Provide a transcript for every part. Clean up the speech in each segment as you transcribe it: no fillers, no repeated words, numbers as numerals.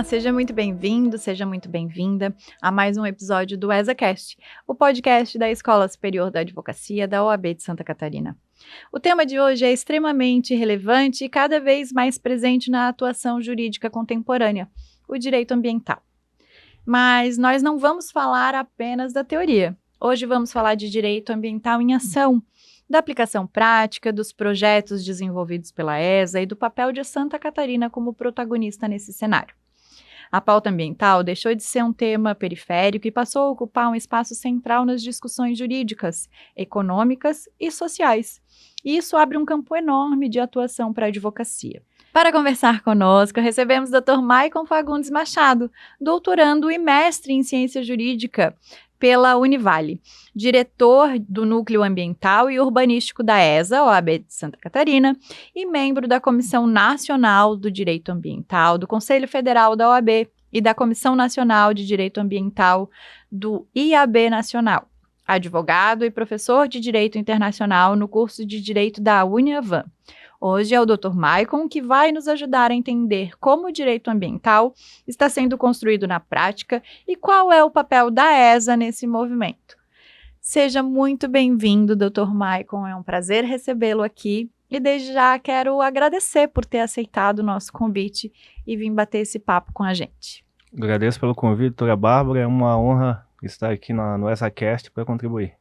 seja muito bem-vindo, seja muito bem-vinda a mais um episódio do ESAcast, o podcast da Escola Superior da Advocacia da OAB de Santa Catarina. O tema de hoje é extremamente relevante e cada vez mais presente na atuação jurídica contemporânea, o direito ambiental. Mas nós não vamos falar apenas da teoria. Hoje vamos falar de direito ambiental em ação, da aplicação prática, dos projetos desenvolvidos pela ESA e do papel de Santa Catarina como protagonista nesse cenário. A pauta ambiental deixou de ser um tema periférico e passou a ocupar um espaço central nas discussões jurídicas, econômicas e sociais. E isso abre um campo enorme de atuação para a advocacia. Para conversar conosco, recebemos o Dr. Maicon Fagundes Machado, doutorando e mestre em Ciência Jurídica pela Univale, diretor do Núcleo Ambiental e Urbanístico da ESA, OAB de Santa Catarina, e membro da Comissão Nacional do Direito Ambiental, do Conselho Federal da OAB e da Comissão Nacional de Direito Ambiental do IAB Nacional, advogado e professor de Direito Internacional no curso de Direito da Uniavan. Hoje é o Dr. Maicon que vai nos ajudar a entender como o direito ambiental está sendo construído na prática e qual é o papel da ESA nesse movimento. Seja muito bem-vindo, Dr. Maicon, é um prazer recebê-lo aqui e desde já quero agradecer por ter aceitado o nosso convite e vir bater esse papo com a gente. Agradeço pelo convite, doutora Bárbara, é uma honra estar aqui no ESAcast para contribuir.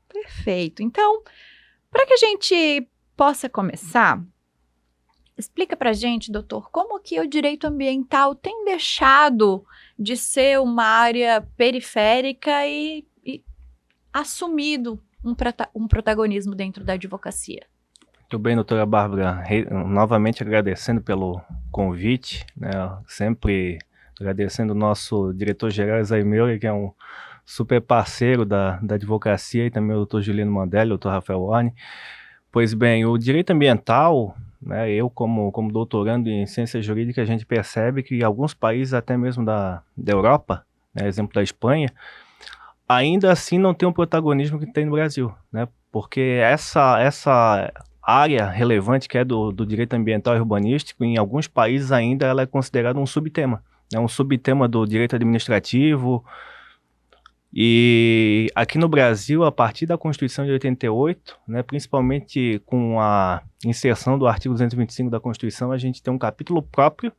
Perfeito, então, para que a gente possa começar, explica para a gente, doutor, como que o direito ambiental tem deixado de ser uma área periférica e assumido um protagonismo dentro da advocacia. Muito bem, doutora Bárbara, novamente agradecendo pelo convite, né? Sempre agradecendo o nosso diretor-geral Isaí Meura, que é um super parceiro da advocacia, e também o doutor Juliano Mandelli, o doutor Rafael Warne. Pois bem, o direito ambiental, né, eu como doutorando em ciência jurídica, a gente percebe que alguns países, até mesmo da Europa, né, exemplo da Espanha, ainda assim não tem o protagonismo que tem no Brasil, né, porque essa área relevante que é do direito ambiental e urbanístico, em alguns países ainda ela é considerada um subtema, né, um subtema do direito administrativo. E aqui no Brasil, a partir da Constituição de 88, né, principalmente com a inserção do artigo 225 da Constituição, a gente tem um capítulo próprio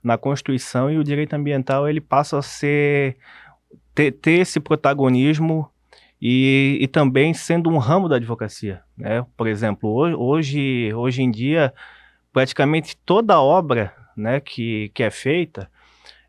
na Constituição e o direito ambiental ele passa a ter esse protagonismo e também sendo um ramo da advocacia, né? Por exemplo, hoje em dia, praticamente toda obra, né, que é feita,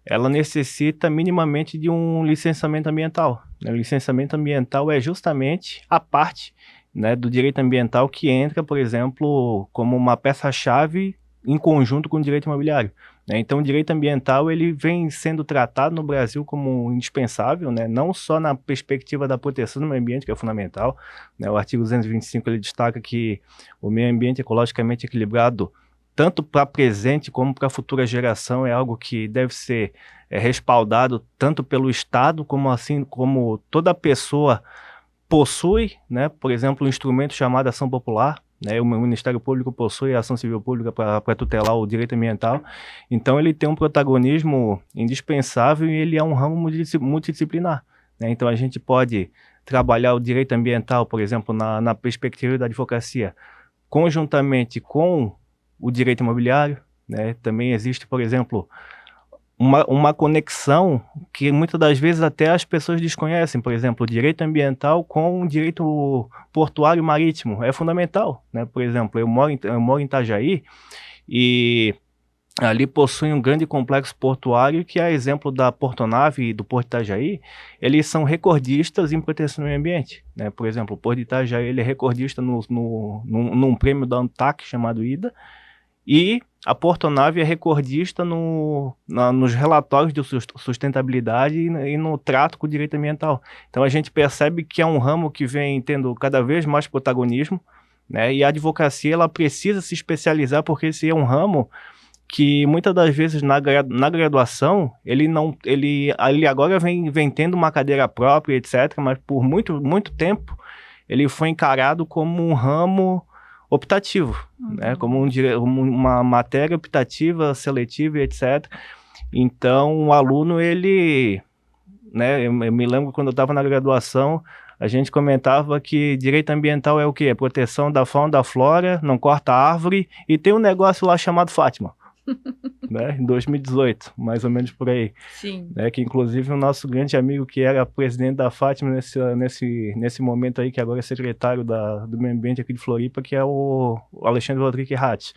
ela necessita minimamente de um licenciamento ambiental. O licenciamento ambiental é justamente a parte, né, do direito ambiental que entra, por exemplo, como uma peça-chave em conjunto com o direito imobiliário, né? Então, o direito ambiental ele vem sendo tratado no Brasil como indispensável, né, não só na perspectiva da proteção do meio ambiente, que é fundamental, né? O artigo 225 ele destaca que o meio ambiente ecologicamente equilibrado tanto para presente como para futura geração, é algo que deve ser respaldado tanto pelo Estado, como toda pessoa possui, né? Por exemplo, um instrumento chamado ação popular, né? O Ministério Público possui a ação civil pública para tutelar o direito ambiental, então ele tem um protagonismo indispensável e ele é um ramo multidisciplinar, né? Então a gente pode trabalhar o direito ambiental, por exemplo, na perspectiva da advocacia, conjuntamente com o direito imobiliário, né? Também existe, por exemplo, uma conexão que muitas das vezes até as pessoas desconhecem, por exemplo, o direito ambiental com o direito portuário marítimo, é fundamental, né? Por exemplo, eu moro em Itajaí e ali possui um grande complexo portuário que é exemplo da Portonave e do Porto de Itajaí, eles são recordistas em proteção do meio ambiente, né? Por exemplo, o Porto de Itajaí ele é recordista num prêmio da ANTAC chamado IDA, e a Portonave é recordista nos relatórios de sustentabilidade e no trato com o direito ambiental. Então a gente percebe que é um ramo que vem tendo cada vez mais protagonismo, né? E a advocacia ela precisa se especializar porque esse é um ramo que muitas das vezes na graduação ele agora vem tendo uma cadeira própria, etc., mas por muito tempo ele foi encarado como um ramo optativo, né? Como uma matéria optativa, seletiva, etc. Então, o aluno, ele, né, eu me lembro quando eu estava na graduação, a gente comentava que direito ambiental é o quê? Proteção da fauna, da flora, não corta árvore, e tem um negócio lá chamado Fátima, né, em 2018, mais ou menos por aí. Sim. Né, que inclusive o nosso grande amigo que era presidente da Fátima nesse momento aí, que agora é secretário do meio ambiente aqui de Floripa, que é o Alexandre Rodrigues Ratti,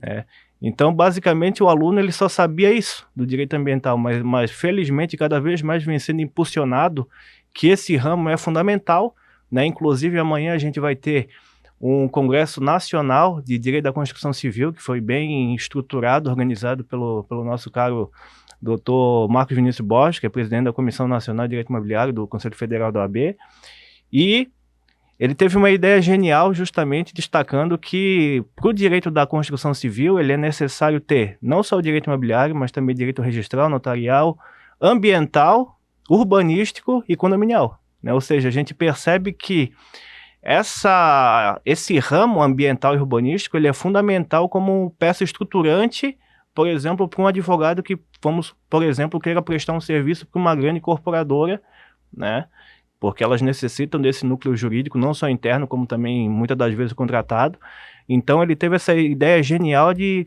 né? Então, basicamente, o aluno ele só sabia isso do direito ambiental, mas felizmente cada vez mais vem sendo impulsionado que esse ramo é fundamental, né? Inclusive amanhã a gente vai ter um congresso nacional de direito da construção civil, que foi bem estruturado, organizado pelo nosso caro Dr. Marcos Vinícius Borges, que é presidente da Comissão Nacional de Direito Imobiliário do Conselho Federal da OAB, e ele teve uma ideia genial justamente destacando que para o direito da construção civil ele é necessário ter não só o direito imobiliário, mas também direito registral, notarial, ambiental, urbanístico e condominial, né? Ou seja, a gente percebe que esse ramo ambiental e urbanístico ele é fundamental como peça estruturante, por exemplo, para um advogado que, por exemplo, queira prestar um serviço para uma grande incorporadora, né? Porque elas necessitam desse núcleo jurídico, não só interno, como também, muitas das vezes, contratado. Então, ele teve essa ideia genial de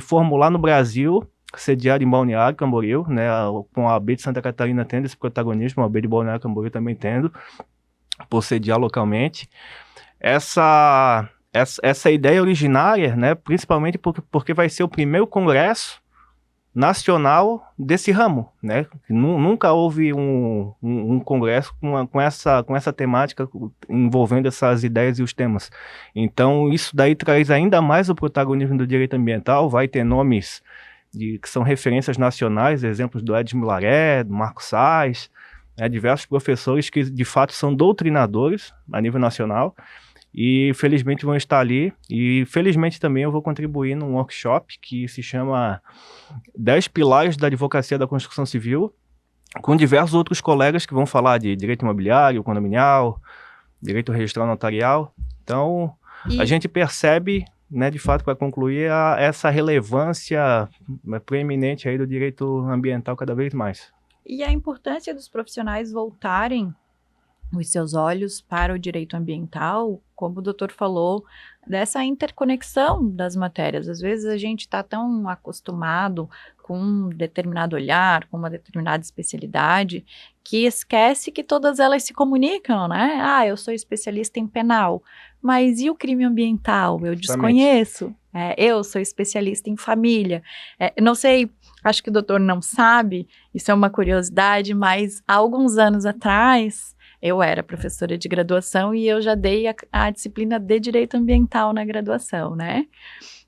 formular no Brasil, sediado em Balneário Camboriú, né, com a AB de Santa Catarina tendo esse protagonismo, a AB de Balneário Camboriú também tendo, por sediar localmente. Essa ideia originária, né, principalmente porque vai ser o primeiro congresso nacional desse ramo, né? Nunca houve um congresso com essa temática envolvendo essas ideias e os temas. Então, isso daí traz ainda mais o protagonismo do direito ambiental, vai ter nomes que são referências nacionais, exemplos do Edson Milaré, do Marco Sais, né, diversos professores que, de fato, são doutrinadores a nível nacional, e felizmente vão estar ali, e felizmente também eu vou contribuir num workshop que se chama 10 Pilares da Advocacia da Construção Civil, com diversos outros colegas que vão falar de direito imobiliário, condominial, direito registral notarial. Então, a gente percebe, né, de fato, para concluir, essa relevância preeminente aí do direito ambiental cada vez mais. E a importância dos profissionais voltarem os seus olhos para o direito ambiental, como o doutor falou, dessa interconexão das matérias. Às vezes a gente está tão acostumado com um determinado olhar, com uma determinada especialidade, que esquece que todas elas se comunicam, né? Ah, eu sou especialista em penal, mas e o crime ambiental? Eu desconheço. Eu sou especialista em família. Não sei, acho que o doutor não sabe, isso é uma curiosidade, mas há alguns anos atrás, eu era professora de graduação e eu já dei a disciplina de direito ambiental na graduação, né?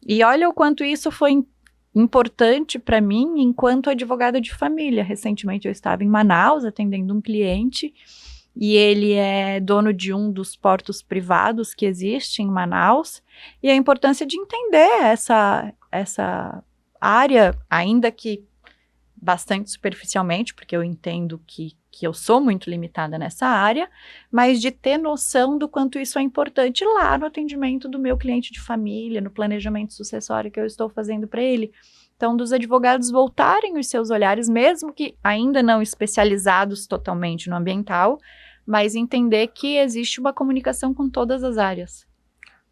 E olha o quanto isso foi importante para mim enquanto advogada de família. Recentemente eu estava em Manaus atendendo um cliente e ele é dono de um dos portos privados que existe em Manaus, e a importância de entender essa área, ainda que bastante superficialmente, porque eu entendo que eu sou muito limitada nessa área, mas de ter noção do quanto isso é importante lá no atendimento do meu cliente de família, no planejamento sucessório que eu estou fazendo para ele. Então, dos advogados voltarem os seus olhares, mesmo que ainda não especializados totalmente no ambiental, mas entender que existe uma comunicação com todas as áreas.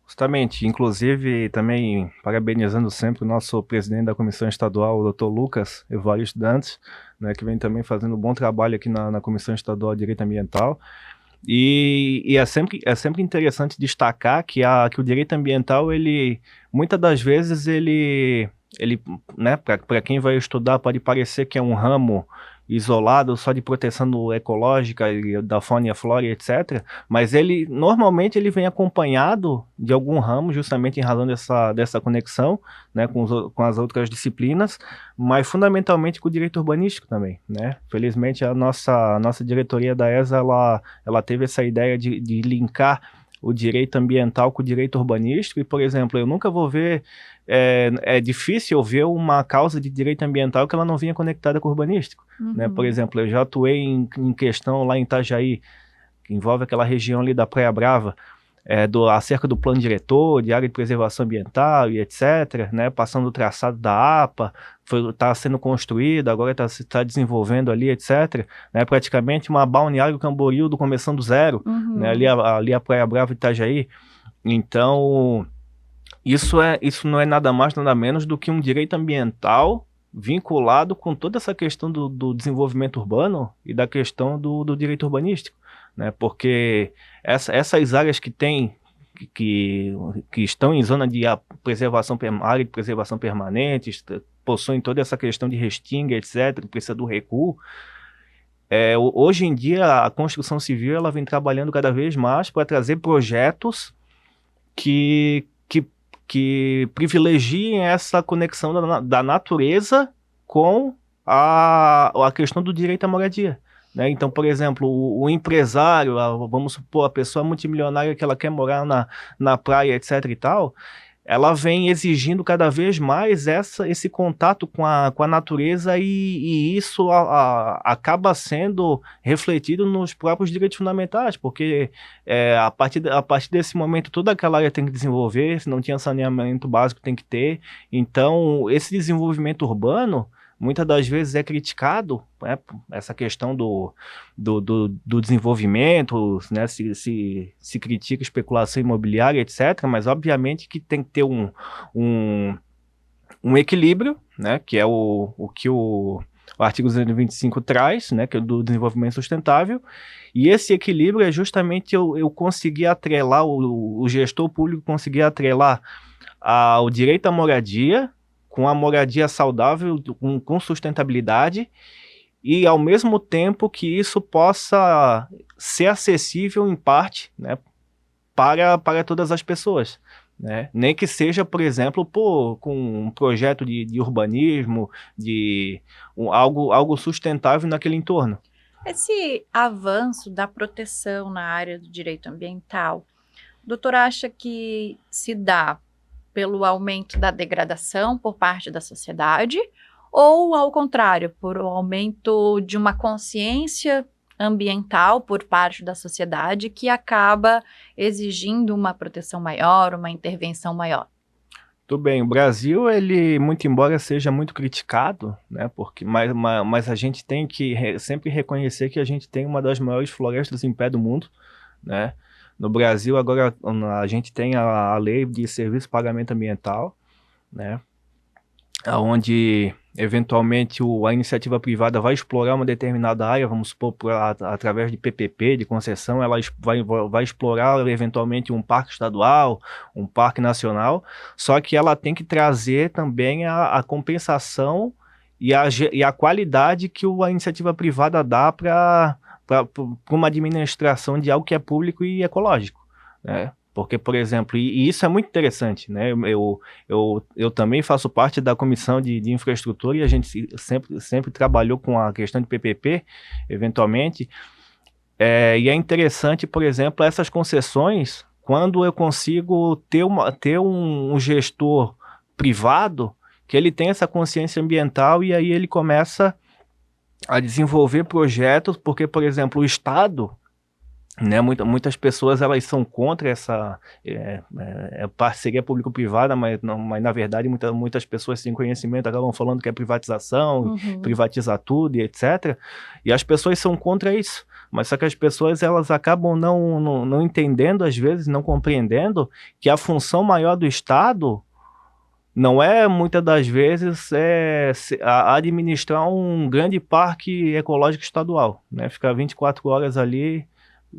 Justamente, inclusive também parabenizando sempre o nosso presidente da Comissão Estadual, o Dr. Lucas Evaristo Dantas, né, que vem também fazendo um bom trabalho aqui na Comissão Estadual de Direito Ambiental. E é sempre interessante destacar que o direito ambiental, muitas das vezes, né, para quem vai estudar, pode parecer que é um ramo isolado só de proteção ecológica e da fauna e a flora, etc. Mas normalmente ele vem acompanhado de algum ramo, justamente em razão dessa conexão, né, com as outras disciplinas, mas fundamentalmente com o direito urbanístico também, né? Felizmente a nossa diretoria da ESA, ela teve essa ideia de linkar o direito ambiental com o direito urbanístico, e, por exemplo, eu nunca vou ver, é difícil eu ver uma causa de direito ambiental que ela não vinha conectada com o urbanístico, né? Por exemplo, eu já atuei em questão lá em Itajaí, que envolve aquela região ali da Praia Brava, acerca do plano diretor, de área de preservação ambiental e etc., né, passando o traçado da APA, está sendo construído, agora está desenvolvendo ali, etc., né, praticamente uma Balneário Camboriú do começando do zero, né, ali a Praia Brava de Itajaí. Então, isso não é nada mais, nada menos do que um direito ambiental vinculado com toda essa questão do desenvolvimento urbano e da questão do direito urbanístico, né? Porque essas áreas que estão em zona de área de preservação permanente, possuem toda essa questão de restinga, etc., precisa do recuo. Hoje em dia, a construção civil ela vem trabalhando cada vez mais para trazer projetos que privilegiem essa conexão da natureza com a questão do direito à moradia, né? Então, por exemplo, o empresário, vamos supor, a pessoa multimilionária que ela quer morar na praia, etc. e tal, ela vem exigindo cada vez mais esse contato com a natureza e isso acaba sendo refletido nos próprios direitos fundamentais, porque a partir desse momento toda aquela área tem que desenvolver, se não tinha saneamento básico tem que ter, então esse desenvolvimento urbano muitas das vezes é criticado, né, essa questão do desenvolvimento, né, se critica especulação imobiliária, etc., mas obviamente que tem que ter um equilíbrio, né, que é o que o artigo 225 traz, né, que é do desenvolvimento sustentável, e esse equilíbrio é justamente eu conseguir atrelar, o gestor público conseguir atrelar o direito à moradia, com a moradia saudável, com sustentabilidade, e ao mesmo tempo que isso possa ser acessível em parte, né, para todas as pessoas, né? Nem que seja, por exemplo, com um projeto de urbanismo, algo sustentável naquele entorno. Esse avanço da proteção na área do direito ambiental, o doutor acha que se dá pelo aumento da degradação por parte da sociedade, ou, ao contrário, por um aumento de uma consciência ambiental por parte da sociedade que acaba exigindo uma proteção maior, uma intervenção maior? Tudo bem, o Brasil, ele, muito embora seja muito criticado, né, mas a gente tem que sempre reconhecer que a gente tem uma das maiores florestas em pé do mundo, né? No Brasil, agora, a gente tem a lei de serviço e pagamento ambiental, né, onde, eventualmente, a iniciativa privada vai explorar uma determinada área, vamos supor, através de PPP, de concessão, ela vai explorar, eventualmente, um parque estadual, um parque nacional, só que ela tem que trazer também a compensação e a qualidade que a iniciativa privada dá para uma administração de algo que é público e ecológico, né? Porque, por exemplo, e isso é muito interessante, né? Eu também faço parte da comissão de infraestrutura e a gente sempre trabalhou com a questão de PPP, eventualmente, e é interessante, por exemplo, essas concessões, quando eu consigo ter um gestor privado que ele tem essa consciência ambiental e aí ele começa a desenvolver projetos, porque, por exemplo, o Estado, né, muitas pessoas elas são contra essa parceria público-privada, mas na verdade muitas pessoas sem conhecimento acabam falando que é privatização, privatizar tudo e etc. E as pessoas são contra isso, mas só que as pessoas elas acabam não entendendo, às vezes, não compreendendo que a função maior do Estado não é, muitas das vezes, administrar um grande parque ecológico estadual, né? Ficar 24 horas ali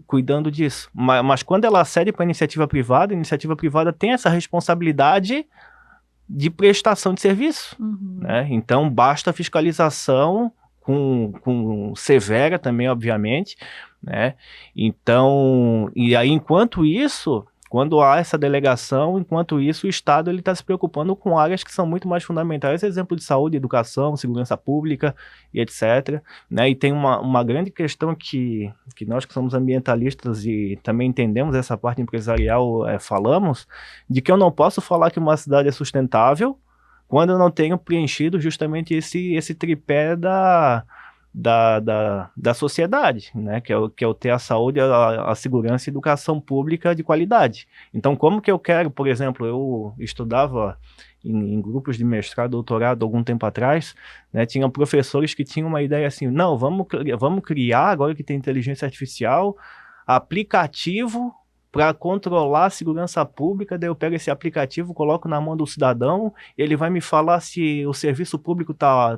cuidando disso. Mas quando ela cede para a iniciativa privada tem essa responsabilidade de prestação de serviço, né? Então, basta fiscalização com severa também, obviamente, né? Então, e aí, enquanto isso, quando há essa delegação, enquanto isso, o Estado está se preocupando com áreas que são muito mais fundamentais, exemplo de saúde, educação, segurança pública e etc., né? E tem uma grande questão que nós que somos ambientalistas e também entendemos essa parte empresarial, falamos, de que eu não posso falar que uma cidade é sustentável quando eu não tenho preenchido justamente esse tripé da sociedade, né? Que é o ter a saúde, a segurança e a educação pública de qualidade. Então, como que eu quero, por exemplo, eu estudava em grupos de mestrado, doutorado, algum tempo atrás, né, tinham professores que tinham uma ideia assim, não, vamos criar, agora que tem inteligência artificial, aplicativo para controlar a segurança pública, daí eu pego esse aplicativo, coloco na mão do cidadão, ele vai me falar se o serviço público tá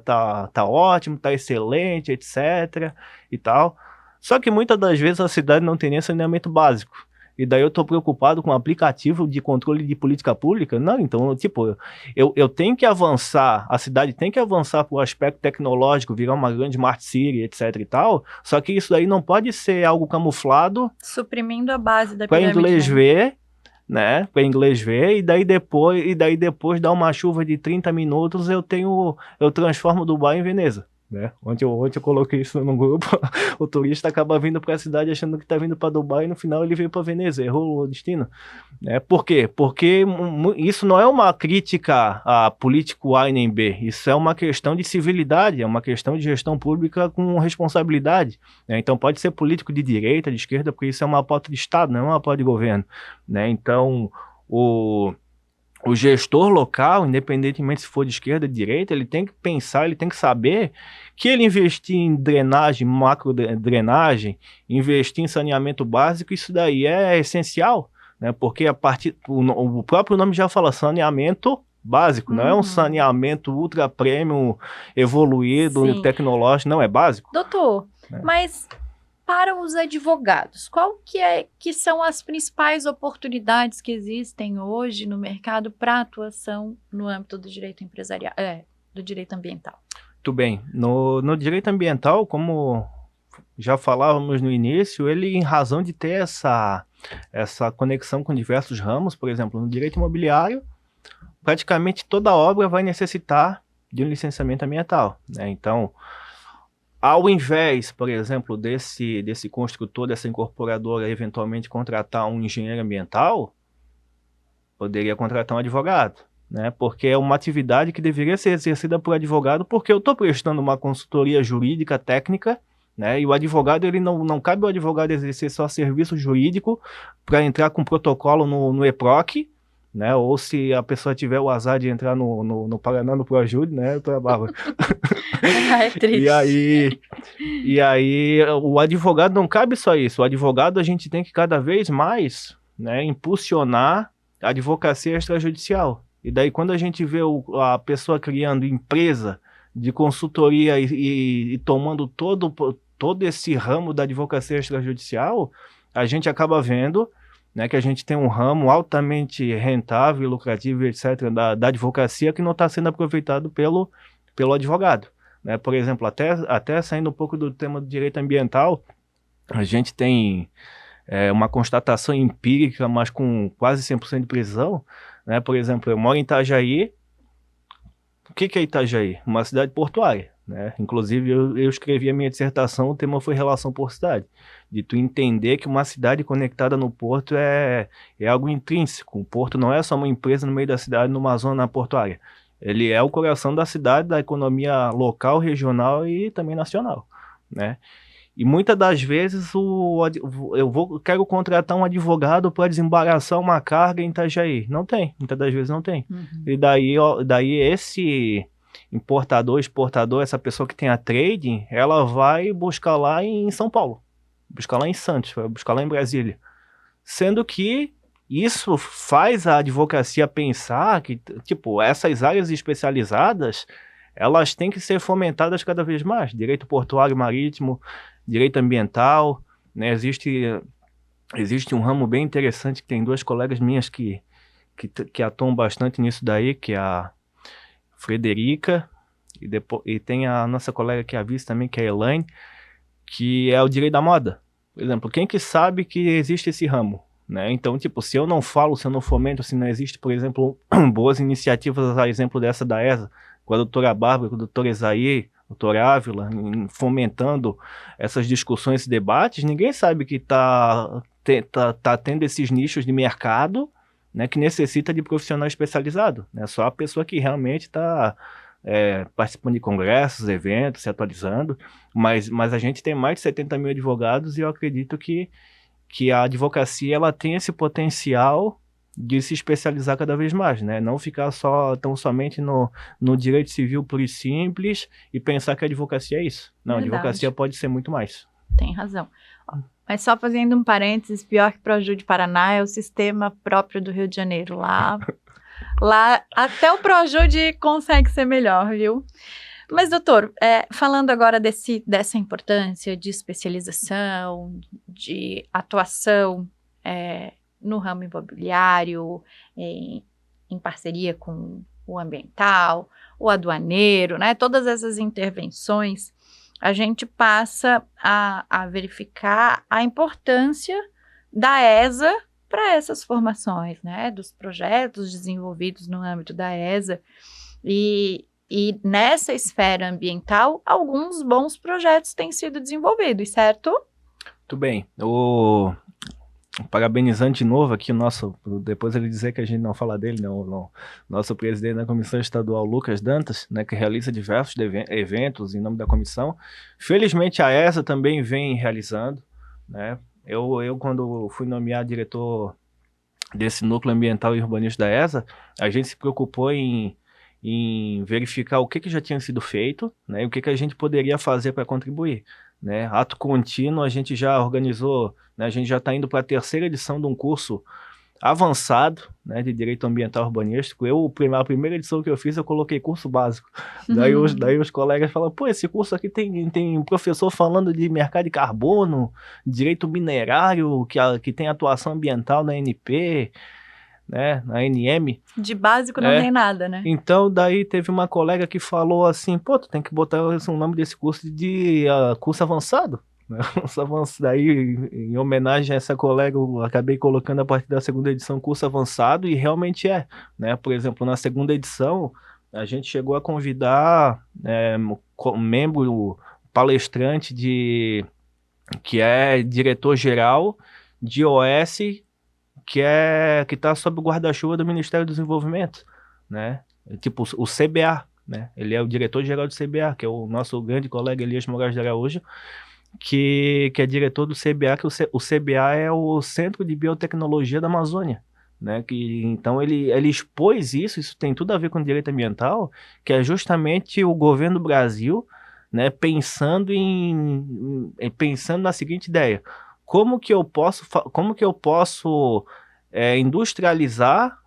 ótimo, tá excelente, etc. e tal. Só que muitas das vezes a cidade não tem nem saneamento básico. E daí eu estou preocupado com o aplicativo de controle de política pública? Não, então, tipo, eu tenho que avançar, a cidade tem que avançar para o aspecto tecnológico, virar uma grande smart city, etc e tal, só que isso daí não pode ser algo camuflado Suprimindo a base da para pirâmide, inglês né? ver, né? Para inglês ver, e daí depois dá uma chuva de 30 minutos, eu transformo Dubai em Veneza. Né? Ontem eu coloquei isso no grupo, o turista acaba vindo para a cidade achando que está vindo para Dubai e no final ele veio para Veneza, errou o destino. Né? Por quê? Porque isso não é uma crítica a político A e nem B, isso é uma questão de civilidade, é uma questão de gestão pública com responsabilidade. Né? Então pode ser político de direita, de esquerda, porque isso é uma pauta de Estado, não é uma pauta de governo. Né? Então o gestor local, independentemente se for de esquerda ou de direita, ele tem que pensar, ele tem que saber que ele investir em drenagem, macro drenagem, investir em saneamento básico, isso daí é essencial, né? Porque o próprio nome já fala saneamento básico, não é um saneamento ultra premium, evoluído, Sim. tecnológico, não, é básico. Doutor, mas para os advogados, qual que são as principais oportunidades que existem hoje no mercado para atuação no âmbito do direito empresarial, do direito ambiental? Muito bem. No direito ambiental, como já falávamos no início, ele, em razão de ter essa conexão com diversos ramos, por exemplo, no direito imobiliário, praticamente toda obra vai necessitar de um licenciamento ambiental. Né? Então, ao invés, por exemplo, desse construtor, dessa incorporadora, eventualmente contratar um engenheiro ambiental, poderia contratar um advogado, né? Porque é uma atividade que deveria ser exercida por advogado, porque eu estou prestando uma consultoria jurídica, técnica, né? E o advogado, ele não cabe ao advogado exercer só serviço jurídico para entrar com protocolo no EPROC, né? Ou se a pessoa tiver o azar de entrar no Paraná, no Proajude, né? É triste. E aí o advogado não cabe só isso. O advogado, a gente tem que cada vez mais, né, impulsionar a advocacia extrajudicial. E daí quando a gente vê a pessoa criando empresa de consultoria e tomando todo esse ramo da advocacia extrajudicial, a gente acaba vendo, né, que a gente tem um ramo altamente rentável, lucrativo, etc., da advocacia que não está sendo aproveitado pelo advogado. Né? Por exemplo, até saindo um pouco do tema do direito ambiental, a gente tem uma constatação empírica, mas com quase 100% de precisão. Né? Por exemplo, eu moro em Itajaí. O que é Itajaí? Uma cidade portuária. Né? Inclusive, eu escrevi a minha dissertação, o tema foi relação porto-cidade. De tu entender que uma cidade conectada no porto é algo intrínseco. O porto não é só uma empresa no meio da cidade, numa zona portuária. Ele é o coração da cidade, da economia local, regional e também nacional. Né? E muitas das vezes quero contratar um advogado para desembaraçar uma carga em Itajaí. Não tem, muitas das vezes não tem. E daí esse importador, exportador, essa pessoa que tem a trading, ela vai buscar lá em São Paulo, buscar lá em Santos, vai buscar lá em Brasília. Sendo que isso faz a advocacia pensar que, tipo, essas áreas especializadas, elas têm que ser fomentadas cada vez mais. Direito portuário e marítimo, direito ambiental, né? Existe um ramo bem interessante que tem duas colegas minhas que atuam bastante nisso daí, que é a Frederica, e tem a nossa colega que é a vice também, que é a Elaine, que é o direito da moda. Por exemplo, quem que sabe que existe esse ramo? Né? Então, tipo, se eu não falo, se eu não fomento, se não existe, por exemplo, boas iniciativas, a exemplo dessa da ESA, com a doutora Bárbara, com o doutor Esaí, doutor Ávila, fomentando essas discussões, esses debates, ninguém sabe que tá tendo esses nichos de mercado, né, que necessita de profissional especializado. Né? Só a pessoa que realmente está participando de congressos, eventos, se atualizando, mas a gente tem mais de 70 mil advogados e eu acredito que a advocacia ela tem esse potencial de se especializar cada vez mais, né? Não ficar tão somente no direito civil puro e simples e pensar que a advocacia é isso. Não, Verdade. a advocacia pode ser muito mais. Tem razão. Mas só fazendo um parênteses, pior que Proju de Paraná é o sistema próprio do Rio de Janeiro. Lá até o Projude consegue ser melhor, viu? Mas, doutor, falando agora dessa importância de especialização, de atuação no ramo imobiliário, em parceria com o ambiental, o aduaneiro, né? Todas essas intervenções, a gente passa a verificar a importância da ESA para essas formações, né? Dos projetos desenvolvidos no âmbito da ESA. E nessa esfera ambiental, alguns bons projetos têm sido desenvolvidos, certo? Muito bem. Parabenizando de novo aqui depois ele dizer que a gente não fala dele, não, nosso presidente da Comissão Estadual, Lucas Dantas, né, que realiza diversos eventos em nome da comissão. Felizmente a ESA também vem realizando, né? Eu quando fui nomeado diretor desse núcleo ambiental e urbanístico da ESA, a gente se preocupou em verificar o que já tinha sido feito, né, e o que a gente poderia fazer para contribuir. Né? Ato contínuo, a gente já organizou, né, a gente já está indo para a 3ª edição de um curso avançado, né, de Direito Ambiental Urbanístico. A primeira edição que eu fiz, eu coloquei curso básico. Daí os colegas falam, pô, esse curso aqui tem professor falando de mercado de carbono, direito minerário, que tem atuação ambiental na ANP, né, na ANM. De básico não tem nada, né? Então, daí teve uma colega que falou assim, pô, tu tem que botar o nome desse curso de curso avançado. Daí, em homenagem a essa colega, eu acabei colocando a partir da 2ª edição curso avançado, e realmente né? Por exemplo, na 2ª edição, a gente chegou a convidar um membro palestrante que é diretor-geral de OS, que está sob o guarda-chuva do Ministério do Desenvolvimento, né? Tipo o CBA, né? Ele é o diretor-geral do CBA, que é o nosso grande colega Elias Moraes de Araújo, que é diretor do CBA, que o CBA é o Centro de Biotecnologia da Amazônia, né? Então ele expôs isso tem tudo a ver com direito ambiental, que é justamente o governo do Brasil, né, pensando na seguinte ideia: como que eu posso industrializar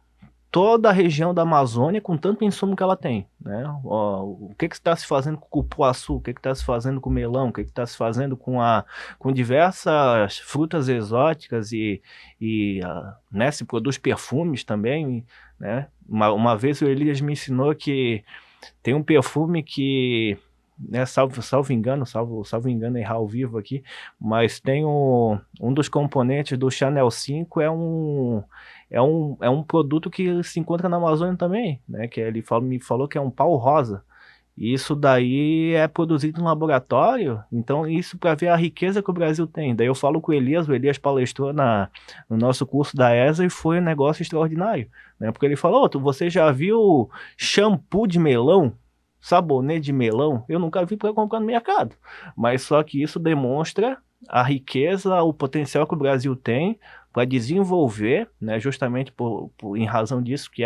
toda a região da Amazônia com tanto insumo que ela tem, né? O que está se fazendo com o cupuaçu, o que está se fazendo com o melão, o que está se fazendo com diversas frutas exóticas né, se produz perfumes também, né? Uma vez o Elias me ensinou que tem um perfume que, né, salvo engano, errar ao vivo aqui, mas tem um dos componentes do Chanel 5 é um produto que se encontra na Amazônia também, né? Que me falou que é um pau rosa. E isso daí é produzido no laboratório, então isso para ver a riqueza que o Brasil tem. Daí eu falo com o Elias palestrou no nosso curso da ESA e foi um negócio extraordinário, né? Porque ele falou, você já viu shampoo de melão? Sabonete de melão? Eu nunca vi para comprar no mercado, mas só que isso demonstra a riqueza, o potencial que o Brasil tem para desenvolver, né, justamente em razão disso, que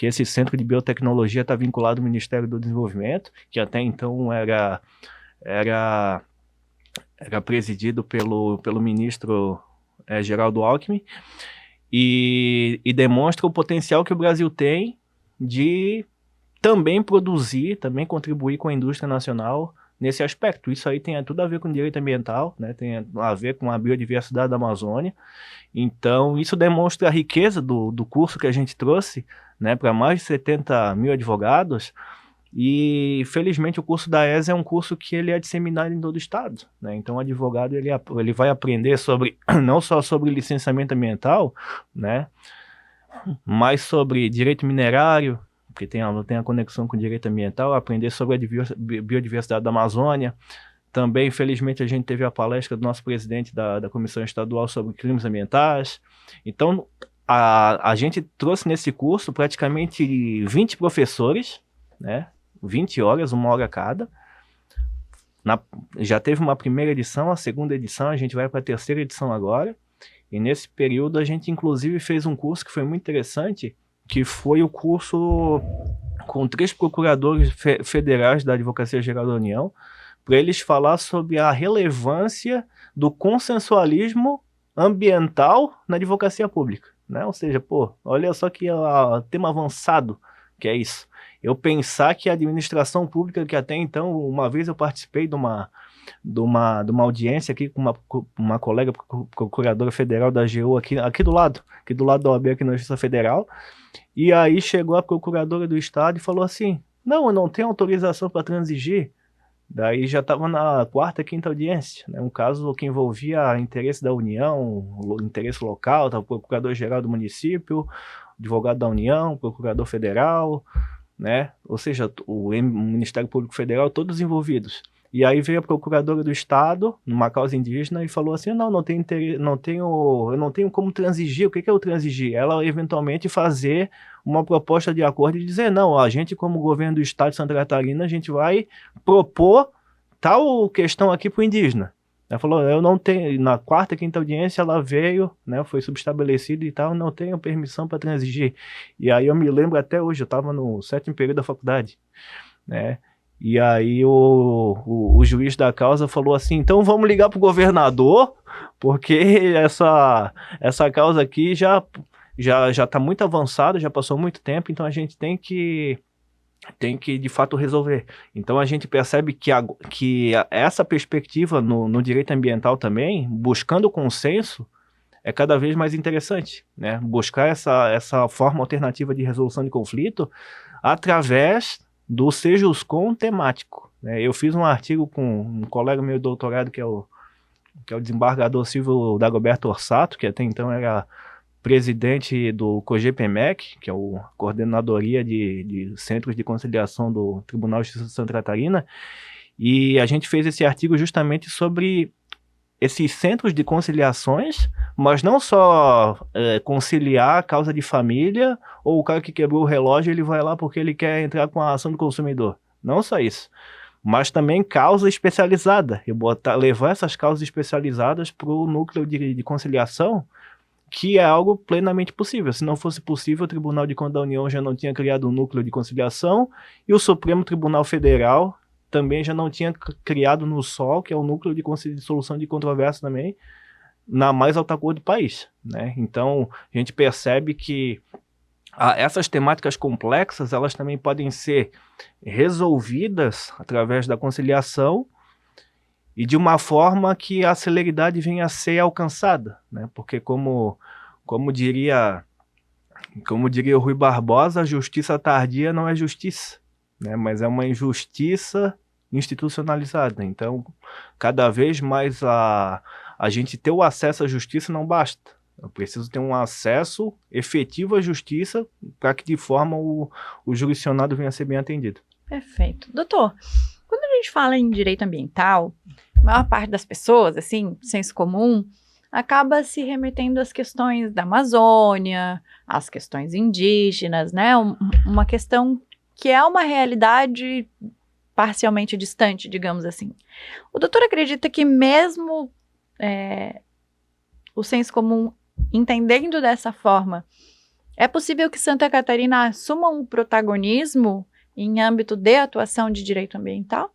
esse Centro de Biotecnologia está vinculado ao Ministério do Desenvolvimento, que até então era presidido pelo ministro Geraldo Alckmin, e demonstra o potencial que o Brasil tem de também produzir, também contribuir com a indústria nacional nesse aspecto. Isso aí tem tudo a ver com direito ambiental, né? Tem a ver com a biodiversidade da Amazônia. Então, isso demonstra a riqueza do curso que a gente trouxe, né, para mais de 70 mil advogados. E, felizmente, o curso da ESA é um curso que ele é disseminado em todo o estado, né? Então, o advogado ele vai aprender não só sobre licenciamento ambiental, né, mas sobre direito minerário, porque tem a conexão com o direito ambiental, aprender sobre a biodiversidade da Amazônia. Também, infelizmente, a gente teve a palestra do nosso presidente da Comissão Estadual sobre crimes ambientais. Então, a gente trouxe nesse curso praticamente 20 professores, né, 20 horas, 1 hora cada. Já teve uma primeira edição, a segunda edição, a gente vai para a terceira edição agora. E nesse período a gente inclusive fez um curso que foi muito interessante, que foi o curso com 3 procuradores federais da Advocacia Geral da União, para eles falar sobre a relevância do consensualismo ambiental na advocacia pública, né? Ou seja, olha só que tema avançado que é isso. Eu pensar que a administração pública, que até então, uma vez eu participei de uma audiência aqui com uma colega procuradora federal da AGU aqui do lado da OAB, aqui na Justiça Federal, e aí chegou a procuradora do Estado e falou assim, não, eu não tenho autorização para transigir. Daí já estava na 4ª, 5ª audiência, né? Um caso que envolvia interesse da União, interesse local, o procurador-geral do município, advogado da União, procurador federal, né? Ou seja, o Ministério Público Federal, todos envolvidos. E aí veio a procuradora do Estado, numa causa indígena, e falou assim, eu não tenho como transigir. O que é o transigir? Ela eventualmente fazer uma proposta de acordo e dizer, não, a gente como governo do Estado de Santa Catarina, a gente vai propor tal questão aqui para o indígena. Ela falou, eu não tenho, na 4ª, 5ª audiência ela veio, né, foi subestabelecida e tal, não tenho permissão para transigir. E aí eu me lembro até hoje, eu estava no 7º período da faculdade, né, e aí o juiz da causa falou assim, então vamos ligar para o governador, porque essa causa aqui já está muito avançada, já passou muito tempo, então a gente tem que de fato resolver. Então a gente percebe que essa perspectiva no direito ambiental também, buscando consenso, é cada vez mais interessante, né? Buscar essa forma alternativa de resolução de conflito através do sejuscom temático, né? Eu fiz um artigo com um colega meu de doutorado, que é o desembargador Silvio Dagoberto Orsato, que até então era presidente do COGEPEMEC, que é a Coordenadoria de Centros de Conciliação do Tribunal de Justiça de Santa Catarina, e a gente fez esse artigo justamente sobre esses centros de conciliações, mas não só conciliar a causa de família, ou o cara que quebrou o relógio, ele vai lá porque ele quer entrar com a ação do consumidor. Não só isso, mas também causa especializada, e levar essas causas especializadas para o núcleo de conciliação, que é algo plenamente possível. Se não fosse possível, o Tribunal de Contas da União já não tinha criado um núcleo de conciliação e o Supremo Tribunal Federal também já não tinha criado no SOL, que é o núcleo de solução de controvérsia também, na mais alta corte do país, né? Então, a gente percebe que essas temáticas complexas, elas também podem ser resolvidas através da conciliação e de uma forma que a celeridade venha a ser alcançada, né? Porque como diria o Rui Barbosa, a justiça tardia não é justiça, né? Mas é uma injustiça institucionalizada. Então, cada vez mais a gente ter o acesso à justiça não basta. Eu preciso ter um acesso efetivo à justiça para que de forma o jurisdicionado venha a ser bem atendido. Perfeito. Doutor, quando a gente fala em direito ambiental, a maior parte das pessoas, assim, senso comum, acaba se remetendo às questões da Amazônia, às questões indígenas, né? Uma questão que é uma realidade parcialmente distante, digamos assim. O doutor acredita que mesmo o senso comum entendendo dessa forma, é possível que Santa Catarina assuma um protagonismo em âmbito de atuação de direito ambiental?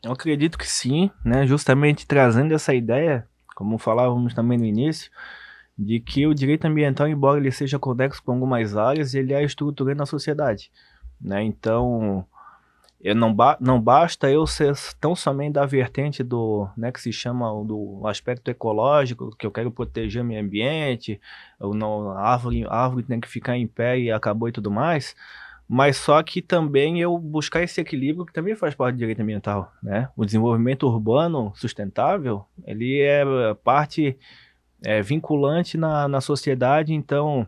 Eu acredito que sim, né? Justamente trazendo essa ideia, como falávamos também no início, de que o direito ambiental, embora ele seja conexo com algumas áreas, ele é estruturante na sociedade, né? Então, não basta eu ser tão somente da vertente do, né, que se chama do aspecto ecológico, que eu quero proteger o meio ambiente, a árvore tem que ficar em pé e acabou e tudo mais, mas só que também eu buscar esse equilíbrio que também faz parte do direito ambiental, né? O desenvolvimento urbano sustentável, ele é parte vinculante na sociedade, então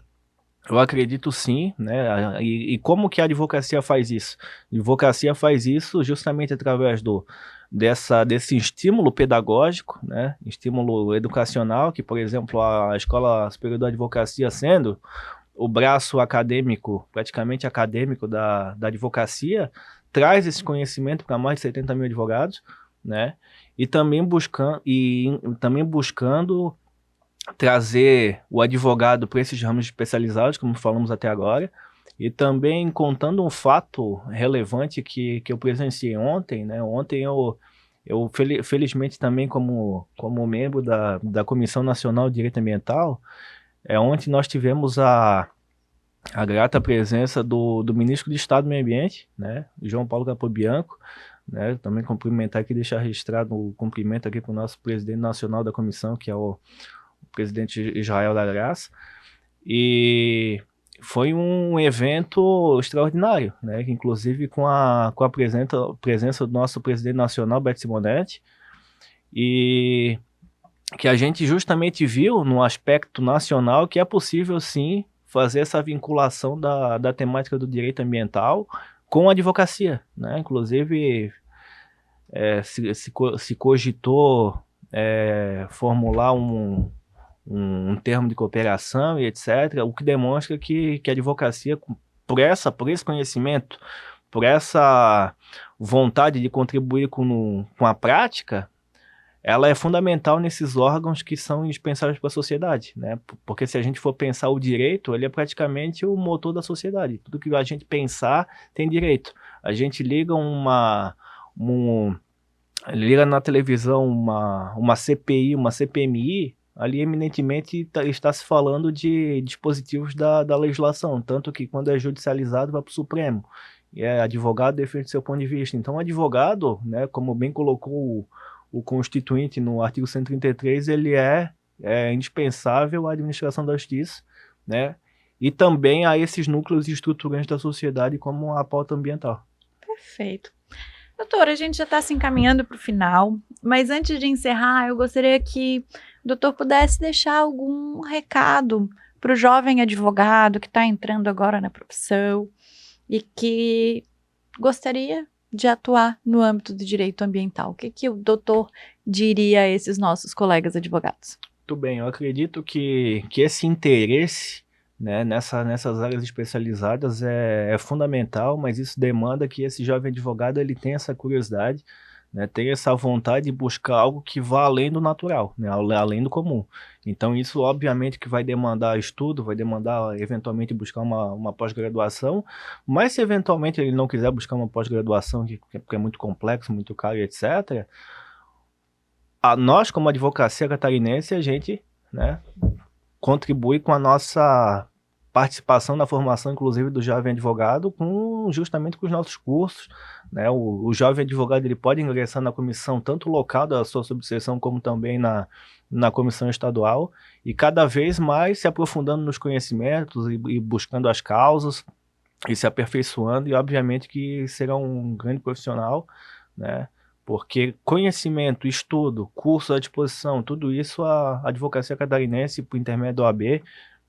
eu acredito sim, né? E como que a advocacia faz isso? A advocacia faz isso justamente através desse estímulo pedagógico, né? Estímulo educacional, que, por exemplo, a Escola Superior da Advocacia sendo o braço acadêmico, praticamente acadêmico da advocacia, traz esse conhecimento para mais de 70 mil advogados, né? E também buscando trazer o advogado para esses ramos especializados, como falamos até agora, e também contando um fato relevante que eu presenciei ontem, né? Ontem felizmente também como membro da Comissão Nacional de Direito Ambiental, ontem nós tivemos a grata presença do ministro de Estado do Meio Ambiente, né? João Paulo Capobianco, né? Também cumprimentar aqui, deixar registrado o cumprimento aqui para o nosso presidente nacional da comissão, que é o presidente Israel da Graça, e foi um evento extraordinário, né? Inclusive com a presença do nosso presidente nacional, Beto Simonetti, e que a gente justamente viu no aspecto nacional que é possível sim fazer essa vinculação da temática do direito ambiental com a advocacia, né? Inclusive se cogitou formular um termo de cooperação e etc., o que demonstra que a advocacia, por esse conhecimento, por essa vontade de contribuir com a prática, ela é fundamental nesses órgãos que são indispensáveis para a sociedade, né? Porque se a gente for pensar o direito, ele é praticamente o motor da sociedade. Tudo que a gente pensar tem direito. A gente liga liga na televisão uma CPI, uma CPMI, ali eminentemente está se falando de dispositivos da legislação, tanto que quando é judicializado vai para o Supremo, e advogado defende seu ponto de vista. Então o advogado, né, como bem colocou o Constituinte no artigo 133, ele é indispensável à administração da justiça, né, e também a esses núcleos estruturantes da sociedade como a pauta ambiental. Perfeito. Doutor, a gente já está se encaminhando para o final, mas antes de encerrar, eu gostaria que o doutor pudesse deixar algum recado para o jovem advogado que está entrando agora na profissão e que gostaria de atuar no âmbito do direito ambiental. O que o doutor diria a esses nossos colegas advogados? Muito bem, eu acredito que esse interesse, né, nessas áreas especializadas é fundamental, mas isso demanda que esse jovem advogado ele tenha essa curiosidade, né, tenha essa vontade de buscar algo que vá além do natural, né, além do comum. Então isso obviamente que vai demandar estudo, vai demandar eventualmente buscar uma pós-graduação, mas se eventualmente ele não quiser buscar uma pós-graduação, porque é muito complexo, muito caro, etc., nós como advocacia catarinense, a gente, né, contribui com a nossa participação na formação, inclusive, do jovem advogado, justamente com os nossos cursos, né? O jovem advogado ele pode ingressar na comissão, tanto local da sua subseção, como também na comissão estadual, e cada vez mais se aprofundando nos conhecimentos e buscando as causas, e se aperfeiçoando, e obviamente que será um grande profissional, né? Porque conhecimento, estudo, curso à disposição, tudo isso a advocacia catarinense, por intermédio da OAB,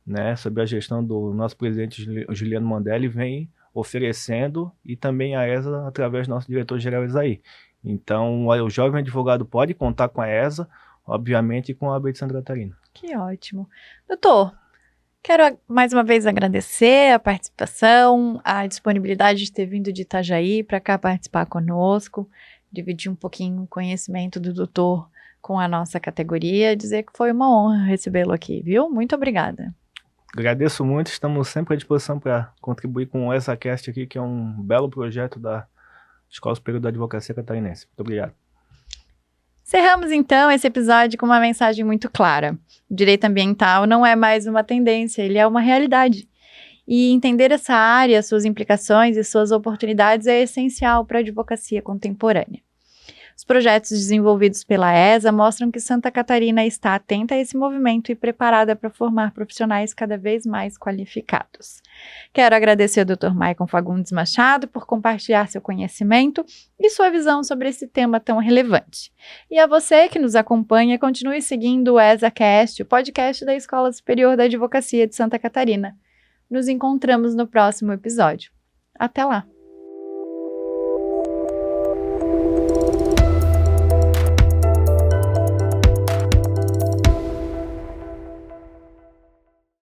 né, sob a gestão do nosso presidente Juliano Mandelli, vem oferecendo, e também a ESA através do nosso diretor-geral Isaí. Então, o jovem advogado pode contar com a ESA, obviamente, e com a OAB de Santa Catarina. Que ótimo. Doutor, quero mais uma vez agradecer a participação, a disponibilidade de ter vindo de Itajaí para cá participar conosco, dividir um pouquinho o conhecimento do doutor com a nossa categoria, dizer que foi uma honra recebê-lo aqui, viu? Muito obrigada. Agradeço muito, estamos sempre à disposição para contribuir com o ESACast aqui, que é um belo projeto da Escola Superior da Advocacia Catarinense. Muito obrigado. Encerramos então esse episódio com uma mensagem muito clara. O direito ambiental não é mais uma tendência, ele é uma realidade. E entender essa área, suas implicações e suas oportunidades é essencial para a advocacia contemporânea. Os projetos desenvolvidos pela ESA mostram que Santa Catarina está atenta a esse movimento e preparada para formar profissionais cada vez mais qualificados. Quero agradecer ao Dr. Maicon Fagundes Machado por compartilhar seu conhecimento e sua visão sobre esse tema tão relevante. E a você que nos acompanha, continue seguindo o ESAcast, o podcast da Escola Superior da Advocacia de Santa Catarina. Nos encontramos no próximo episódio. Até lá!